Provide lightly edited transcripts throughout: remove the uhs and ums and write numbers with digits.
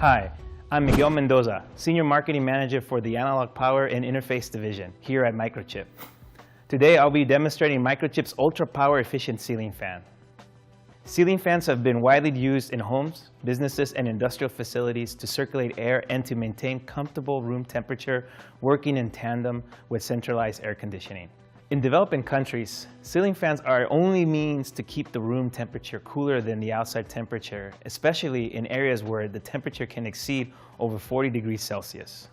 Hi, I'm Miguel Mendoza, Senior Marketing Manager for the Analog Power and Interface Division here at Microchip. Today I'll be demonstrating Microchip's ultra power efficient ceiling fan. Ceiling fans have been widely used in homes, businesses, and industrial facilities to circulate air and to maintain comfortable room temperature, working in tandem with centralized air conditioning. In developing countries, ceiling fans are only means to keep the room temperature cooler than the outside temperature, especially in areas where the temperature can exceed over 40 degrees Celsius.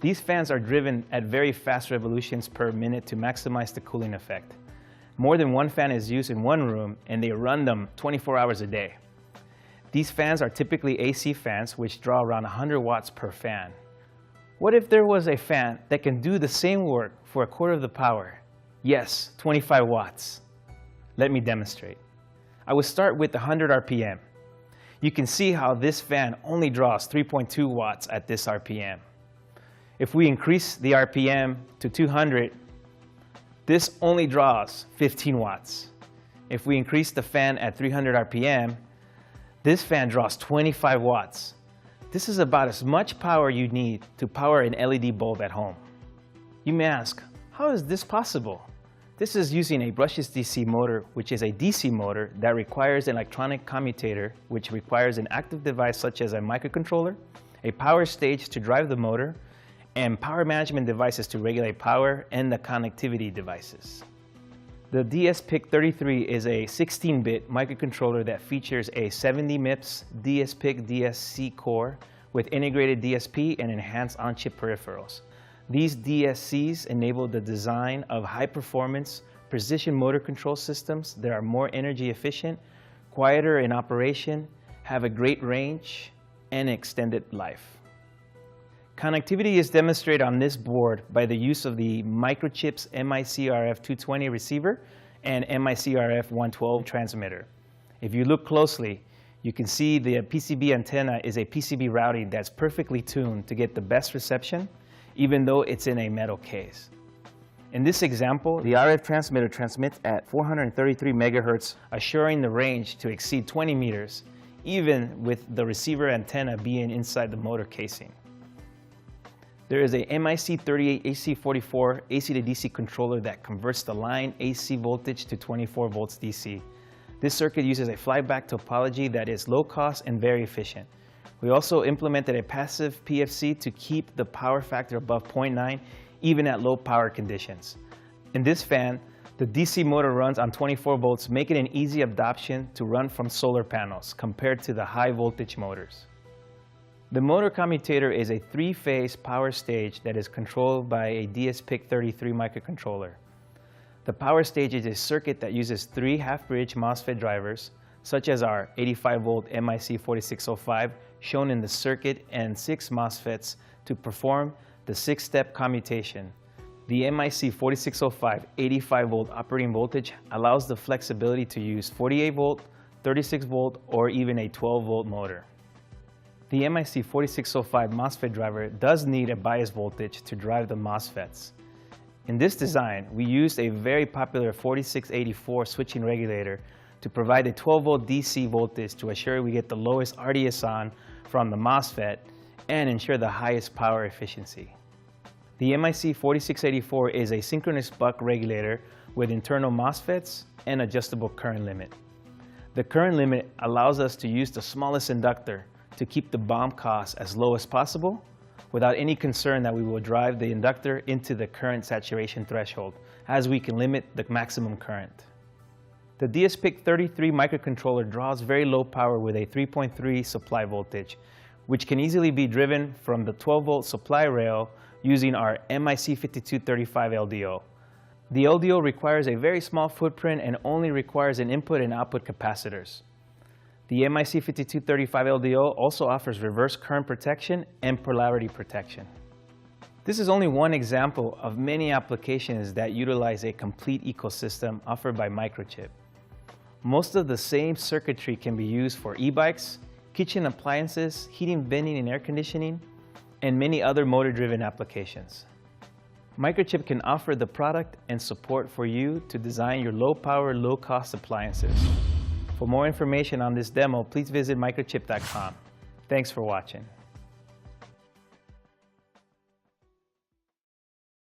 These fans are driven at very fast revolutions per minute to maximize the cooling effect. More than one fan is used in one room, and they run them 24 hours a day. These fans are typically AC fans, which draw around 100 watts per fan. What if there was a fan that can do the same work for a quarter of the power? Yes, 25 watts. Let me demonstrate. I will start with 100 RPM. You can see how this fan only draws 3.2 watts at this RPM. If we increase the RPM to 200, this only draws 15 watts. If we increase the fan at 300 RPM, this fan draws 25 watts. This is about as much power you need to power an LED bulb at home. You may ask, how is this possible? This is using a Brushless Dc Motor, which is a DC motor that requires an electronic commutator, which requires an active device such as a microcontroller, a power stage to drive the motor, and power management devices to regulate power, and the connectivity devices. The DSPIC33 is a 16-bit microcontroller that features a 70 MIPS DSPIC DSC core with integrated DSP and enhanced on-chip peripherals. These DSCs enable the design of high-performance, precision motor control systems that are more energy efficient, quieter in operation, have a great range, and extended life. Connectivity is demonstrated on this board by the use of the Microchip's MICRF220 receiver and MICRF112 transmitter. If you look closely, you can see the PCB antenna is a PCB routing that's perfectly tuned to get the best reception, even though it's in a metal case. In this example, the RF transmitter transmits at 433 MHz, assuring the range to exceed 20 meters, even with the receiver antenna being inside the motor casing. There is a MIC38AC44 AC to DC controller that converts the line AC voltage to 24 volts DC. This circuit uses a flyback topology that is low cost and very efficient. We also implemented a passive PFC to keep the power factor above 0.9 even at low power conditions. In this fan, the DC motor runs on 24 volts, making it an easy adoption to run from solar panels compared to the high voltage motors. The motor commutator is a three-phase power stage that is controlled by a DSPIC33 microcontroller. The power stage is a circuit that uses three half-bridge MOSFET drivers, such as our 85-volt MIC4605 shown in the circuit, and 6 MOSFETs to perform the 6-step commutation. The MIC4605 85-volt operating voltage allows the flexibility to use 48-volt, 36-volt, or even a 12-volt motor. The MIC4605 MOSFET driver does need a bias voltage to drive the MOSFETs. In this design, we used a very popular 4684 switching regulator to provide a 12-volt DC voltage to assure we get the lowest RDS on from the MOSFET and ensure the highest power efficiency. The MIC4684 is a synchronous buck regulator with internal MOSFETs and adjustable current limit. The current limit allows us to use the smallest inductor to keep the BOM cost as low as possible without any concern that we will drive the inductor into the current saturation threshold, as we can limit the maximum current. The DSPIC33 microcontroller draws very low power with a 3.3 supply voltage, which can easily be driven from the 12-volt supply rail using our MIC5235 LDO. The LDO requires a very small footprint and only requires an input and output capacitors. The MIC5235 LDO also offers reverse current protection and polarity protection. This is only one example of many applications that utilize a complete ecosystem offered by Microchip. Most of the same circuitry can be used for e-bikes, kitchen appliances, heating, venting, and air conditioning, and many other motor-driven applications. Microchip can offer the product and support for you to design your low-power, low-cost appliances. For more information on this demo, please visit microchip.com. Thanks for watching.